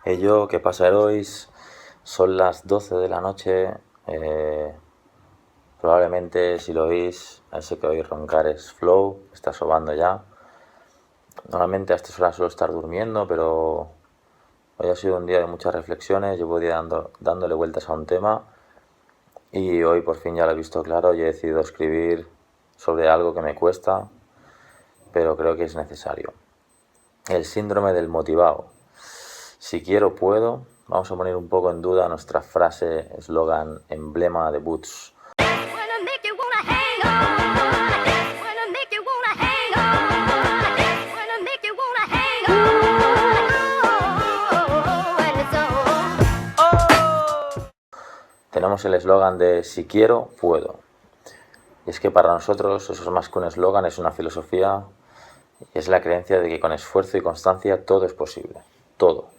¿Qué pasa, Herois? Son las 12 de la noche. Probablemente, si lo oís, ese que oís roncar es Flow, está sobando ya. Normalmente a estas horas suelo estar durmiendo, pero hoy ha sido un día de muchas reflexiones. Llevo día dándole vueltas a un tema y hoy por fin ya lo he visto claro y he decidido escribir sobre algo que me cuesta, pero creo que es necesario. El síndrome del motivado. Si quiero, puedo. Vamos a poner un poco en duda nuestra frase, eslogan, emblema de Boots. Tenemos el eslogan de si quiero, puedo. Y es que para nosotros eso es más que un eslogan, es una filosofía y es la creencia de que con esfuerzo y constancia todo es posible. Todo.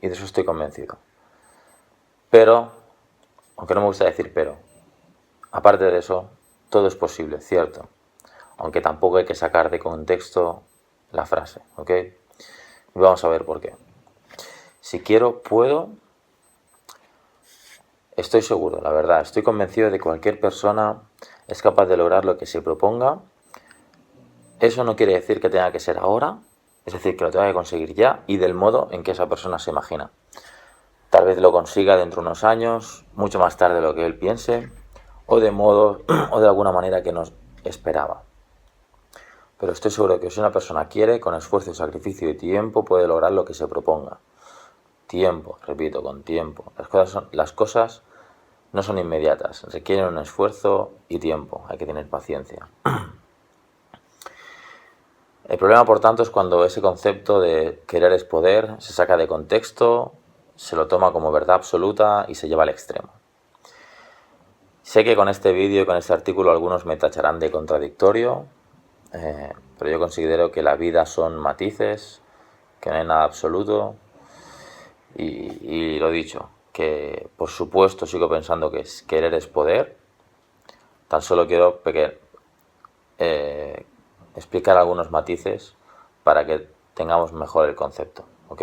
Y de eso estoy convencido. Pero, aunque no me gusta decir pero, aparte de eso, todo es posible, cierto. Aunque tampoco hay que sacar de contexto la frase, ¿ok? Y vamos a ver por qué. Si quiero, puedo. Estoy seguro, la verdad, estoy convencido de que cualquier persona es capaz de lograr lo que se proponga. Eso no quiere decir que tenga que ser ahora, es decir, que lo tenga que conseguir ya y del modo en que esa persona se imagina. Tal vez lo consiga dentro de unos años, mucho más tarde de lo que él piense, o de alguna manera que no esperaba. Pero estoy seguro que si una persona quiere, con esfuerzo, sacrificio y tiempo, puede lograr lo que se proponga. Tiempo, repito, con tiempo. Las cosas no son inmediatas, requieren un esfuerzo y tiempo, hay que tener paciencia. El problema, por tanto, es cuando ese concepto de querer es poder se saca de contexto, se lo toma como verdad absoluta y se lleva al extremo. Sé que con este vídeo y con este artículo algunos me tacharán de contradictorio, pero yo considero que la vida son matices, que no hay nada absoluto y lo dicho, que por supuesto sigo pensando que querer es poder. Tan solo quiero explicar algunos matices para que tengamos mejor el concepto, ¿ok?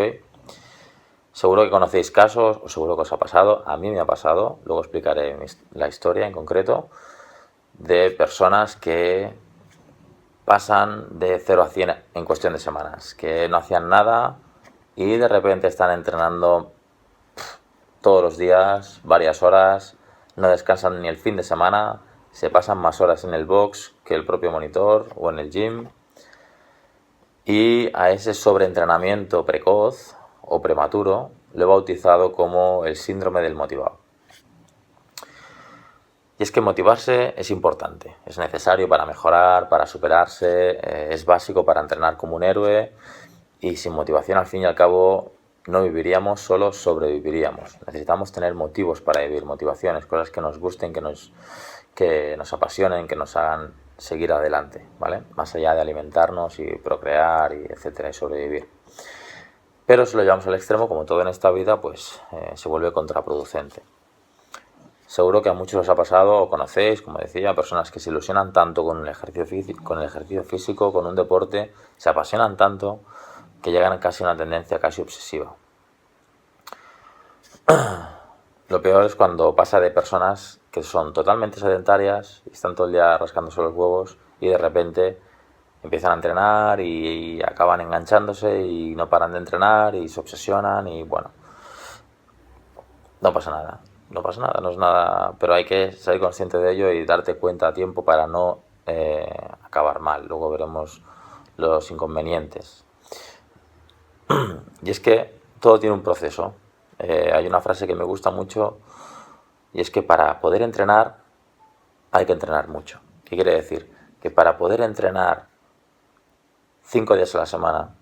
Seguro que conocéis casos, o seguro que os ha pasado, a mí me ha pasado, luego explicaré la historia en concreto, de personas que pasan de 0 a 100 en cuestión de semanas, que no hacían nada y de repente están entrenando todos los días, varias horas, no descansan ni el fin de semana, se pasan más horas en el box que el propio monitor o en el gym. Y a ese sobreentrenamiento precoz o prematuro lo he bautizado como el síndrome del motivado. Y es que motivarse es importante, es necesario para mejorar, para superarse, es básico para entrenar como un héroe y sin motivación al fin y al cabo no viviríamos, solo sobreviviríamos. Necesitamos tener motivos para vivir, motivaciones, cosas que nos gusten, que nos apasionen, que nos hagan seguir adelante, ¿vale? Más allá de alimentarnos y procrear y etcétera y sobrevivir. Pero si lo llevamos al extremo, como todo en esta vida, pues se vuelve contraproducente. Seguro que a muchos os ha pasado o conocéis, como decía, personas que se ilusionan tanto con el ejercicio físico, con un deporte, se apasionan tanto que llegan casi a una tendencia casi obsesiva. Lo peor es cuando pasa de personas que son totalmente sedentarias y están todo el día rascándose los huevos y de repente empiezan a entrenar y acaban enganchándose y no paran de entrenar y se obsesionan y bueno, no pasa nada, no es nada, pero hay que ser consciente de ello y darte cuenta a tiempo para no acabar mal. Luego veremos los inconvenientes. Y es que todo tiene un proceso. Hay una frase que me gusta mucho y es que para poder entrenar hay que entrenar mucho. ¿Qué quiere decir? Que para poder entrenar 5 días a la semana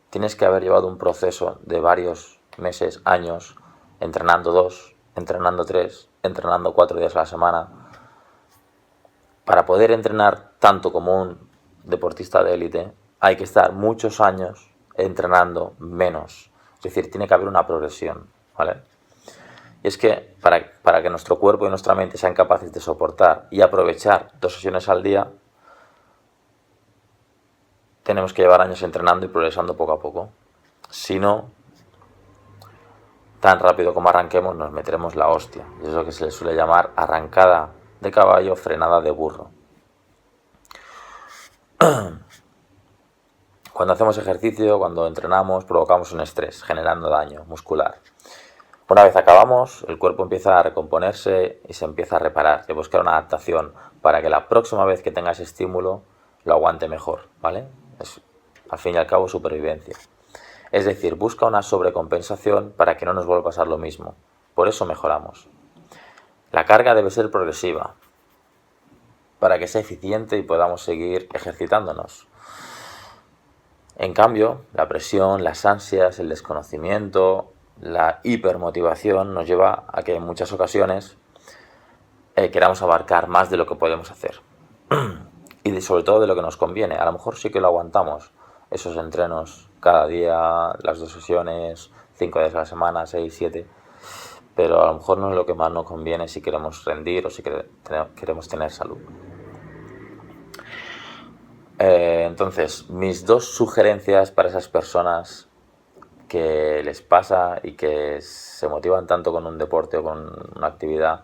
tienes que haber llevado un proceso de varios meses, años, entrenando 2, entrenando 3, entrenando 4 días a la semana. Para poder entrenar tanto como un deportista de élite hay que estar muchos años entrenando menos. Es decir, tiene que haber una progresión, ¿vale? Y es que para que nuestro cuerpo y nuestra mente sean capaces de soportar y aprovechar 2 sesiones al día, tenemos que llevar años entrenando y progresando poco a poco. Si no, tan rápido como arranquemos nos meteremos la hostia. Y es lo que se le suele llamar arrancada de caballo, frenada de burro. Cuando hacemos ejercicio, cuando entrenamos, provocamos un estrés, generando daño muscular. Una vez acabamos, el cuerpo empieza a recomponerse y se empieza a reparar, y a buscar una adaptación para que la próxima vez que tenga ese estímulo lo aguante mejor, ¿vale? Es, al fin y al cabo, supervivencia. Es decir, busca una sobrecompensación para que no nos vuelva a pasar lo mismo. Por eso mejoramos. La carga debe ser progresiva, para que sea eficiente y podamos seguir ejercitándonos. En cambio, la presión, las ansias, el desconocimiento, la hipermotivación nos lleva a que en muchas ocasiones queramos abarcar más de lo que podemos hacer. Y sobre todo de lo que nos conviene. A lo mejor sí que lo aguantamos, esos entrenos cada día, las 2 sesiones, 5 días a la semana, 6, 7, pero a lo mejor no es lo que más nos conviene si queremos rendir o si queremos tener salud. Entonces, mis 2 sugerencias para esas personas que les pasa y que se motivan tanto con un deporte o con una actividad,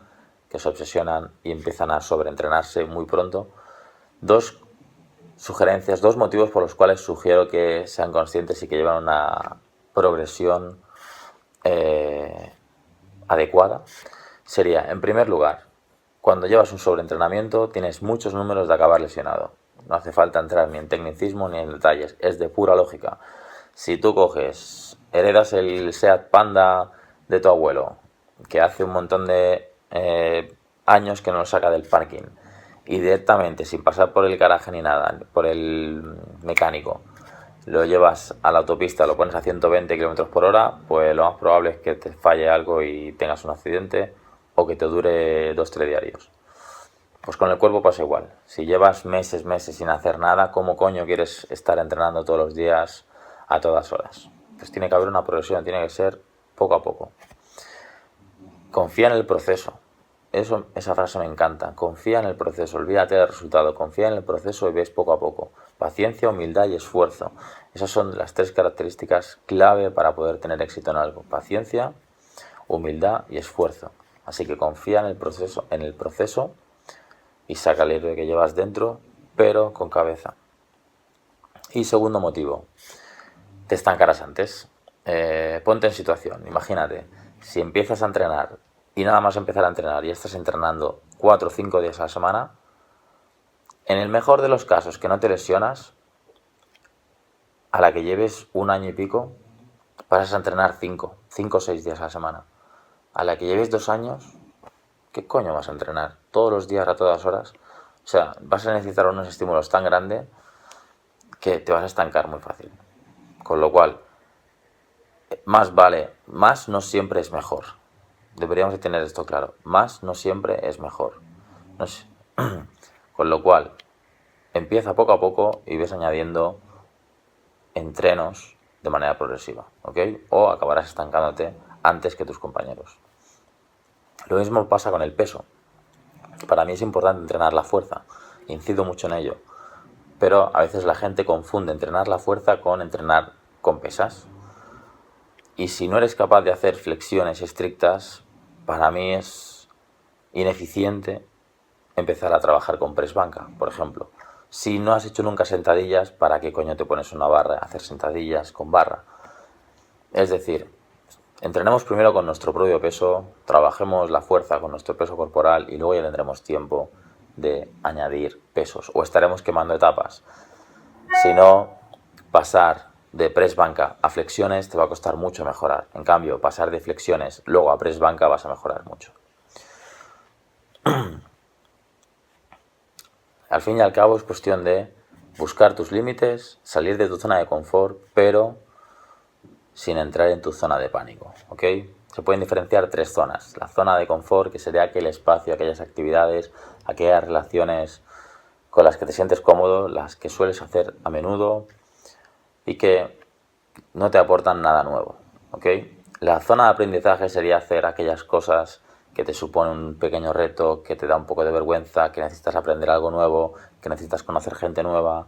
que se obsesionan y empiezan a sobreentrenarse muy pronto. 2 sugerencias, 2 motivos por los cuales sugiero que sean conscientes y que lleven una progresión adecuada. Sería, en primer lugar, cuando llevas un sobreentrenamiento tienes muchos números de acabar lesionado. No hace falta entrar ni en tecnicismo ni en detalles, es de pura lógica. Si tú heredas el Seat Panda de tu abuelo, que hace un montón de años que no lo saca del parking, y directamente, sin pasar por el garaje ni nada, por el mecánico, lo llevas a la autopista, lo pones a 120 km por hora, pues lo más probable es que te falle algo y tengas un accidente o que te dure 2-3 diarios. Pues con el cuerpo pasa igual. Si llevas meses sin hacer nada, ¿cómo coño quieres estar entrenando todos los días a todas horas? Pues tiene que haber una progresión, tiene que ser poco a poco. Confía en el proceso. Esa frase me encanta. Confía en el proceso, olvídate del resultado. Confía en el proceso y ves poco a poco. Paciencia, humildad y esfuerzo. Esas son las 3 características clave para poder tener éxito en algo. Paciencia, humildad y esfuerzo. Así que confía en el proceso y saca el héroe que llevas dentro, pero con cabeza. Y segundo motivo, te estancarás antes. Ponte en situación, imagínate, si empiezas a entrenar y nada más empezar a entrenar y estás entrenando 4 o 5 días a la semana, en el mejor de los casos que no te lesionas, a la que lleves 1 año y pico, pasas a entrenar 5 o 6 días a la semana. A la que lleves 2 años, ¿qué coño vas a entrenar? ¿Todos los días a todas horas? O sea, vas a necesitar unos estímulos tan grandes que te vas a estancar muy fácil. Con lo cual, más no siempre es mejor. Deberíamos de tener esto claro. Más no siempre es mejor. No sé. Con lo cual, empieza poco a poco y ves añadiendo entrenos de manera progresiva, ¿ok? O acabarás estancándote antes que tus compañeros. Lo mismo pasa con el peso. Para mí es importante entrenar la fuerza. Incido mucho en ello. Pero a veces la gente confunde entrenar la fuerza con entrenar con pesas. Y si no eres capaz de hacer flexiones estrictas, para mí es ineficiente empezar a trabajar con press banca, por ejemplo. Si no has hecho nunca sentadillas, ¿para qué coño te pones una barra a hacer sentadillas con barra? Es decir, entrenemos primero con nuestro propio peso, trabajemos la fuerza con nuestro peso corporal y luego ya tendremos tiempo de añadir pesos o estaremos quemando etapas. Si no, pasar de press banca a flexiones te va a costar mucho mejorar. En cambio, pasar de flexiones luego a press banca vas a mejorar mucho. Al fin y al cabo es cuestión de buscar tus límites, salir de tu zona de confort, pero sin entrar en tu zona de pánico, ¿ok? Se pueden diferenciar 3 zonas. La zona de confort, que sería aquel espacio, aquellas actividades, aquellas relaciones con las que te sientes cómodo, las que sueles hacer a menudo y que no te aportan nada nuevo, ¿ok? La zona de aprendizaje sería hacer aquellas cosas que te suponen un pequeño reto, que te da un poco de vergüenza, que necesitas aprender algo nuevo, que necesitas conocer gente nueva,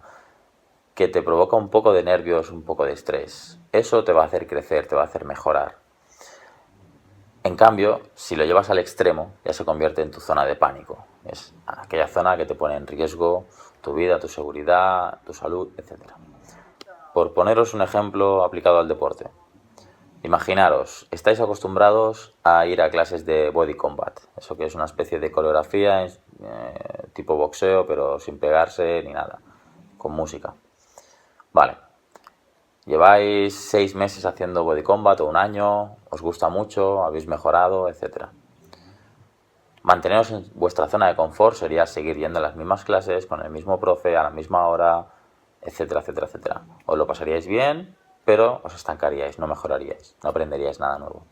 que te provoca un poco de nervios, un poco de estrés. Eso te va a hacer crecer, te va a hacer mejorar. En cambio, si lo llevas al extremo, ya se convierte en tu zona de pánico. Es aquella zona que te pone en riesgo tu vida, tu seguridad, tu salud, etc. Por poneros un ejemplo aplicado al deporte. Imaginaros, estáis acostumbrados a ir a clases de body combat. Eso que es una especie de coreografía tipo boxeo, pero sin pegarse ni nada, con música. Vale. Lleváis 6 meses haciendo body combat o un año, os gusta mucho, habéis mejorado, etc. Manteneros en vuestra zona de confort sería seguir yendo a las mismas clases, con el mismo profe, a la misma hora, etcétera, etcétera, etcétera. Os lo pasaríais bien, pero os estancaríais, no mejoraríais, no aprenderíais nada nuevo.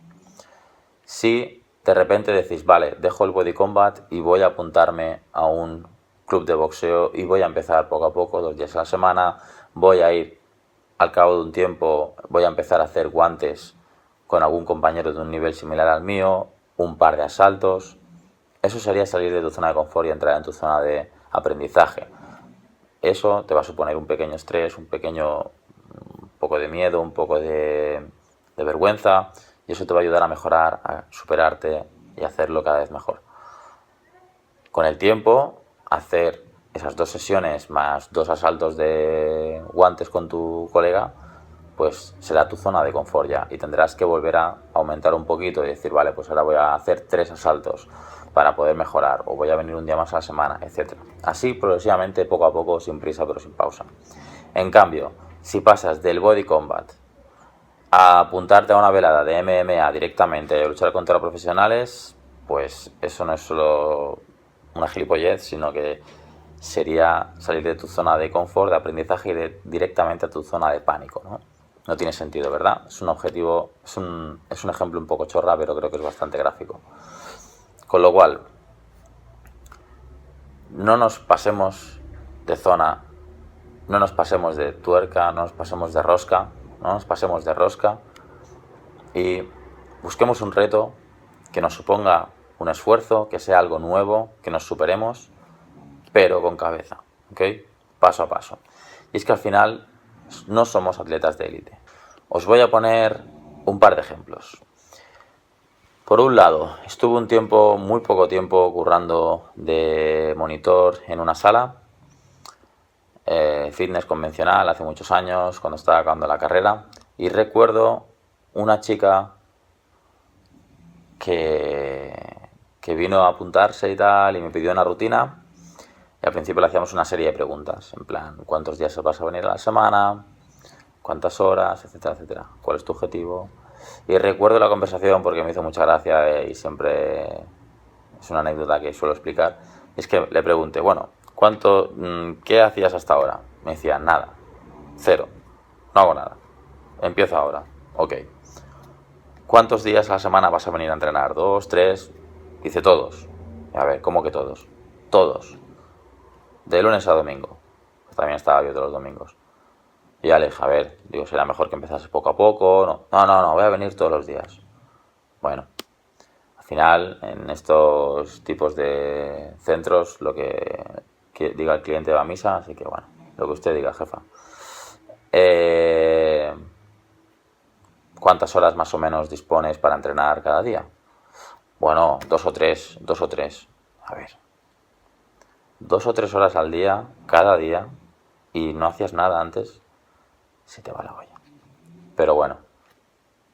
Si de repente decís, vale, dejo el body combat y voy a apuntarme a un club de boxeo y voy a empezar poco a poco, 2 días a la semana, voy a ir al cabo de un tiempo, voy a empezar a hacer guantes con algún compañero de un nivel similar al mío, un par de asaltos. Eso sería salir de tu zona de confort y entrar en tu zona de aprendizaje. Eso te va a suponer un pequeño estrés, un poco de miedo, un poco de vergüenza, y eso te va a ayudar a mejorar, a superarte y a hacerlo cada vez mejor. Con el tiempo, hacer esas 2 sesiones más 2 asaltos de guantes con tu colega, pues será tu zona de confort ya, y tendrás que volver a aumentar un poquito y decir, vale, pues ahora voy a hacer 3 asaltos para poder mejorar, o voy a venir un día más a la semana, etc. Así progresivamente, poco a poco, sin prisa pero sin pausa. En cambio, si pasas del body combat a apuntarte a una velada de MMA directamente y a luchar contra profesionales, pues eso no es solo una gilipollez, sino que sería salir de tu zona de confort, de aprendizaje y directamente a tu zona de pánico, ¿no? No tiene sentido, ¿verdad? Es un objetivo, es un ejemplo un poco chorra, pero creo que es bastante gráfico. Con lo cual, no nos pasemos de zona, no nos pasemos de tuerca, no nos pasemos de rosca, y busquemos un reto que nos suponga un esfuerzo, que sea algo nuevo, que nos superemos, pero con cabeza, ¿ok? Paso a paso. Y es que al final no somos atletas de élite. Os voy a poner un par de ejemplos. Por un lado, estuve un tiempo, muy poco tiempo, currando de monitor en una sala, fitness convencional, hace muchos años, cuando estaba acabando la carrera, y recuerdo una chica que vino a apuntarse y tal, y me pidió una rutina, y al principio le hacíamos una serie de preguntas, en plan, ¿cuántos días vas a venir a la semana? ¿Cuántas horas? Etcétera, etcétera. ¿Cuál es tu objetivo? Y recuerdo la conversación porque me hizo mucha gracia y siempre es una anécdota que suelo explicar. Es que le pregunté, bueno, ¿qué hacías hasta ahora? Me decía, nada, 0, no hago nada, empiezo ahora, ok. ¿Cuántos días a la semana vas a venir a entrenar? 2, 3, dice todos. A ver, ¿cómo que todos? Todos. De lunes a domingo. También estaba abierto los domingos. Y ya le dije, a ver, digo, será mejor que empezase poco a poco. No, voy a venir todos los días. Bueno, al final, en estos tipos de centros, lo que diga el cliente va a misa, así que bueno, lo que usted diga, jefa. ¿Cuántas horas más o menos dispones para entrenar cada día? Bueno, 2 o 3. A ver, 2 o 3 horas al día, cada día, y no hacías nada antes, se te va la olla. Pero bueno,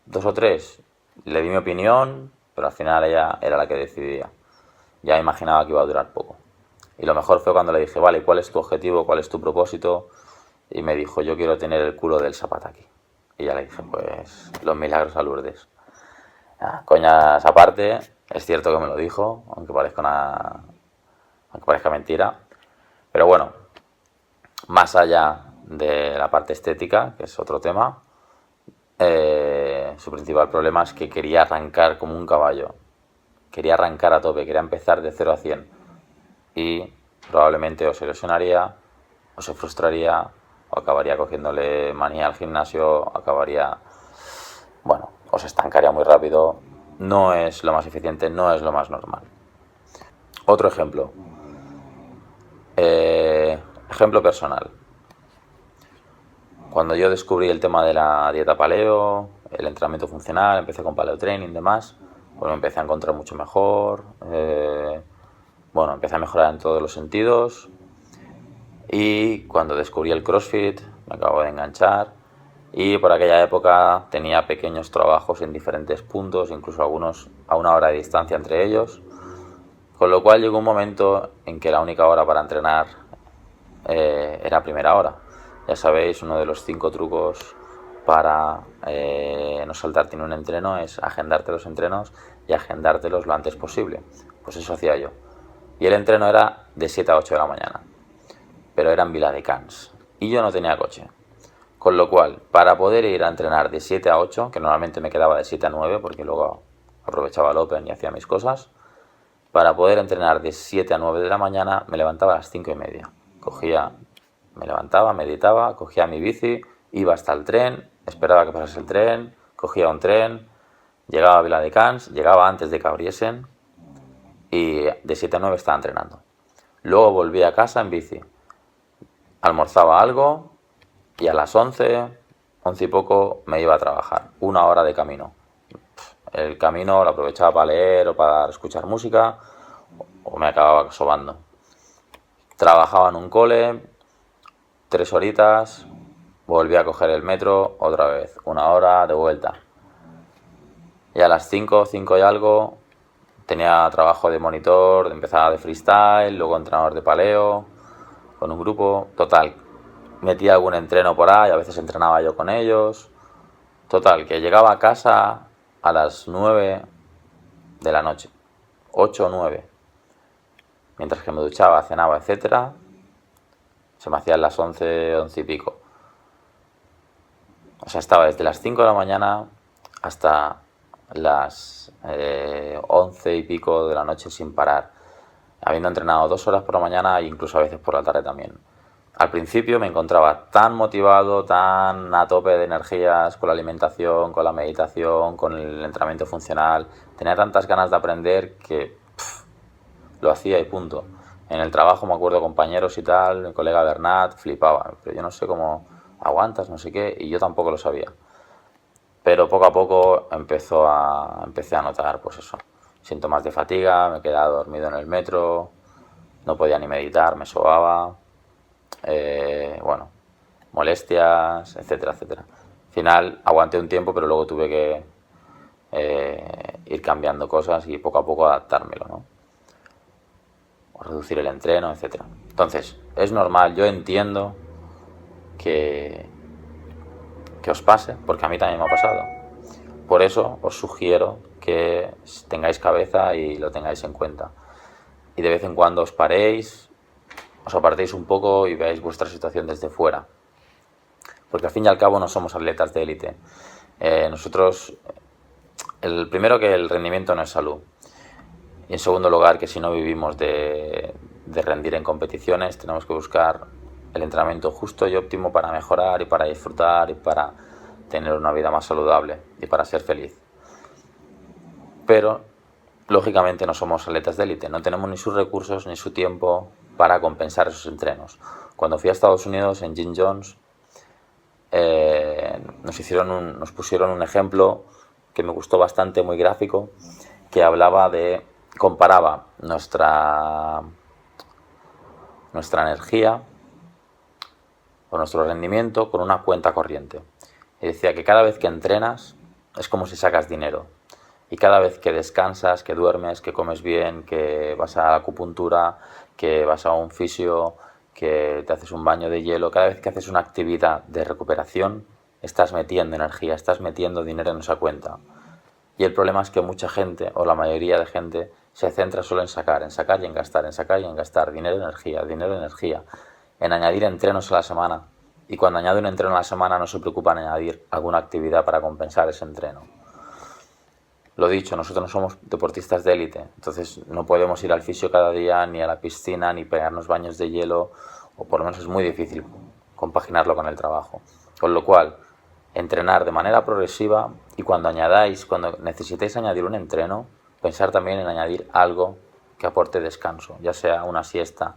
2 o 3, le di mi opinión, pero al final ella era la que decidía. Ya imaginaba que iba a durar poco. Y lo mejor fue cuando le dije, vale, ¿cuál es tu objetivo? ¿Cuál es tu propósito? Y me dijo, yo quiero tener el culo del Zapataki. Y ya le dije, pues, los milagros a Lourdes. Coñas aparte, es cierto que me lo dijo, aunque parezca mentira. Pero bueno, más allá de la parte estética, que es otro tema, su principal problema es que quería arrancar como un caballo. Quería arrancar a tope, quería empezar de 0 a 100. Y probablemente o se lesionaría, o se frustraría, o acabaría cogiéndole manía al gimnasio, o se estancaría muy rápido. No es lo más eficiente, no es lo más normal. Otro ejemplo. Ejemplo personal. Cuando yo descubrí el tema de la dieta paleo, el entrenamiento funcional, empecé con paleo training y demás, pues me empecé a encontrar mucho mejor, bueno, empecé a mejorar en todos los sentidos, y cuando descubrí el CrossFit me acabo de enganchar, y por aquella época tenía pequeños trabajos en diferentes puntos, incluso algunos a 1 hora de distancia entre ellos, con lo cual llegó un momento en que la única hora para entrenar era a primera hora. Ya sabéis, uno de los 5 trucos para no saltarte ni un entreno es agendarte los entrenos y agendártelos lo antes posible. Pues eso hacía yo. Y el entreno era de 7 a 8 de la mañana, pero era en Viladecans y yo no tenía coche. Con lo cual, para poder ir a entrenar de 7 a 8, que normalmente me quedaba de 7 a 9 porque luego aprovechaba el Open y hacía mis cosas, para poder entrenar de 7 a 9 de la mañana me levantaba a las 5:30. Me levantaba, meditaba, cogía mi bici, iba hasta el tren, esperaba que pasase el tren, cogía un tren, llegaba a Viladecans, llegaba antes de que abriesen y de 7 a 9 estaba entrenando. Luego volví a casa en bici, almorzaba algo y a las 11 y poco me iba a trabajar, 1 hora de camino. El camino lo aprovechaba para leer o para escuchar música o me acababa sobando. Trabajaba en un cole, 3 horitas, volví a coger el metro otra vez, 1 hora de vuelta. Y a las 5 y algo, tenía trabajo de monitor, empezaba de freestyle, luego entrenador de paleo, con un grupo. Total, metía algún entreno por ahí, a veces entrenaba yo con ellos. Total, que llegaba a casa a las 9 de la noche, 8 o 9. Mientras que me duchaba, cenaba, etcétera, se me hacían las 11 y pico. O sea, estaba desde las 5 de la mañana hasta las 11 y pico de la noche sin parar, habiendo entrenado 2 horas por la mañana e incluso a veces por la tarde también. Al principio me encontraba tan motivado, tan a tope de energías con la alimentación, con la meditación, con el entrenamiento funcional, tenía tantas ganas de aprender que lo hacía y punto. En el trabajo me acuerdo compañeros y tal, mi colega Bernat flipaba, pero yo no sé cómo aguantas, no sé qué, y yo tampoco lo sabía. Pero poco a poco empecé a notar, pues eso, síntomas de fatiga, me quedaba dormido en el metro, no podía ni meditar, me sobaba, bueno, molestias, etcétera, etcétera. Al final aguanté un tiempo, pero luego tuve que ir cambiando cosas y poco a poco adaptármelo, ¿no? O reducir el entreno, etcétera. Entonces, es normal, yo entiendo que os pase, porque a mí también me ha pasado. Por eso os sugiero que tengáis cabeza y lo tengáis en cuenta. Y de vez en cuando os paréis, os apartéis un poco y veáis vuestra situación desde fuera. Porque al fin y al cabo no somos atletas de élite. Nosotros, el primero, que el rendimiento no es salud. Y en segundo lugar, que si no vivimos de rendir en competiciones, tenemos que buscar el entrenamiento justo y óptimo para mejorar y para disfrutar y para tener una vida más saludable y para ser feliz. Pero, lógicamente, no somos atletas de élite, no tenemos ni sus recursos ni su tiempo para compensar esos entrenos. Cuando fui a Estados Unidos, en Jim Jones, nos pusieron un ejemplo que me gustó bastante, muy gráfico, que comparaba nuestra energía o nuestro rendimiento con una cuenta corriente. Y decía que cada vez que entrenas es como si sacas dinero. Y cada vez que descansas, que duermes, que comes bien, que vas a la acupuntura, que vas a un fisio, que te haces un baño de hielo, cada vez que haces una actividad de recuperación, estás metiendo energía, estás metiendo dinero en esa cuenta. Y el problema es que mucha gente, o la mayoría de gente, se centra solo en sacar y en gastar, en sacar y en gastar, dinero, energía, en añadir entrenos a la semana. Y cuando añade un entreno a la semana no se preocupa en añadir alguna actividad para compensar ese entreno. Lo dicho, nosotros no somos deportistas de élite, entonces no podemos ir al fisio cada día, ni a la piscina, ni pegarnos baños de hielo, o por lo menos es muy difícil compaginarlo con el trabajo. Con lo cual, entrenar de manera progresiva y cuando necesitéis añadir un entreno, pensar también en añadir algo que aporte descanso, ya sea una siesta,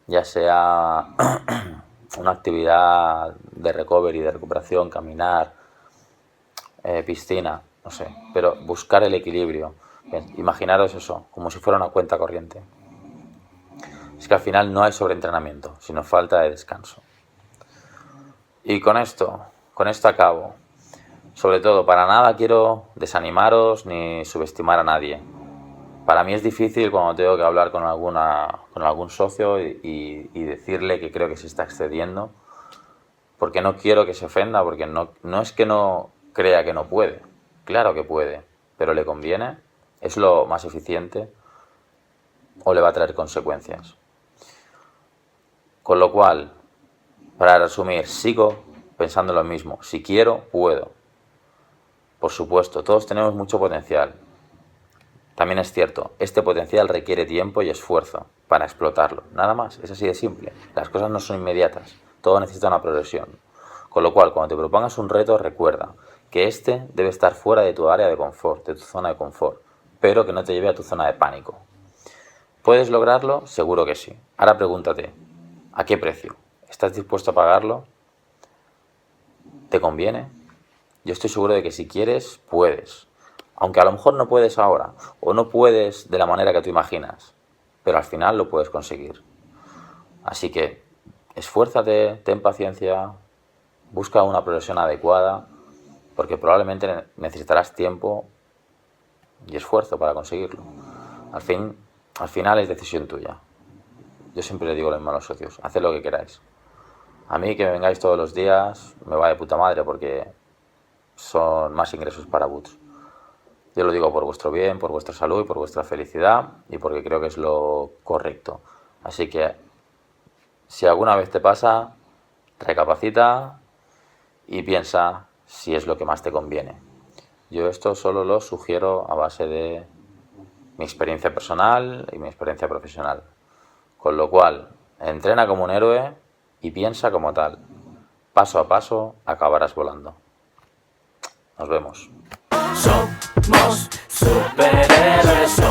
ya sea una actividad de recovery, de recuperación, caminar, piscina, no sé, pero buscar el equilibrio, Bien, imaginaros eso, como si fuera una cuenta corriente. Es que al final no hay sobreentrenamiento, sino falta de descanso. Y con esto acabo. Sobre todo, para nada quiero desanimaros ni subestimar a nadie. Para mí es difícil cuando tengo que hablar con algún socio y decirle que creo que se está excediendo, porque no quiero que se ofenda, porque no es que no crea que no puede. Claro que puede, pero ¿le conviene? ¿Es lo más eficiente? ¿O le va a traer consecuencias? Con lo cual, para resumir, sigo pensando lo mismo. Si quiero, puedo. Por supuesto, todos tenemos mucho potencial. También es cierto, este potencial requiere tiempo y esfuerzo para explotarlo. Nada más, es así de simple. Las cosas no son inmediatas, todo necesita una progresión. Con lo cual, cuando te propongas un reto, recuerda que este debe estar fuera de tu área de confort, de tu zona de confort, pero que no te lleve a tu zona de pánico. ¿Puedes lograrlo? Seguro que sí. Ahora pregúntate, ¿a qué precio? ¿Estás dispuesto a pagarlo? ¿Te conviene? Yo estoy seguro de que si quieres, puedes. Aunque a lo mejor no puedes ahora, o no puedes de la manera que tú imaginas, pero al final lo puedes conseguir. Así que esfuérzate, ten paciencia, busca una progresión adecuada, porque probablemente necesitarás tiempo y esfuerzo para conseguirlo. Al final es decisión tuya. Yo siempre le digo lo mismo a los socios, haced lo que queráis. A mí que me vengáis todos los días me va de puta madre porque son más ingresos para Boots. Yo lo digo por vuestro bien, por vuestra salud y por vuestra felicidad y porque creo que es lo correcto. Así que si alguna vez te pasa, recapacita y piensa si es lo que más te conviene. Yo esto solo lo sugiero a base de mi experiencia personal y mi experiencia profesional. Con lo cual, entrena como un héroe y piensa como tal. Paso a paso acabarás volando. Nos vemos. Somos superhéroes.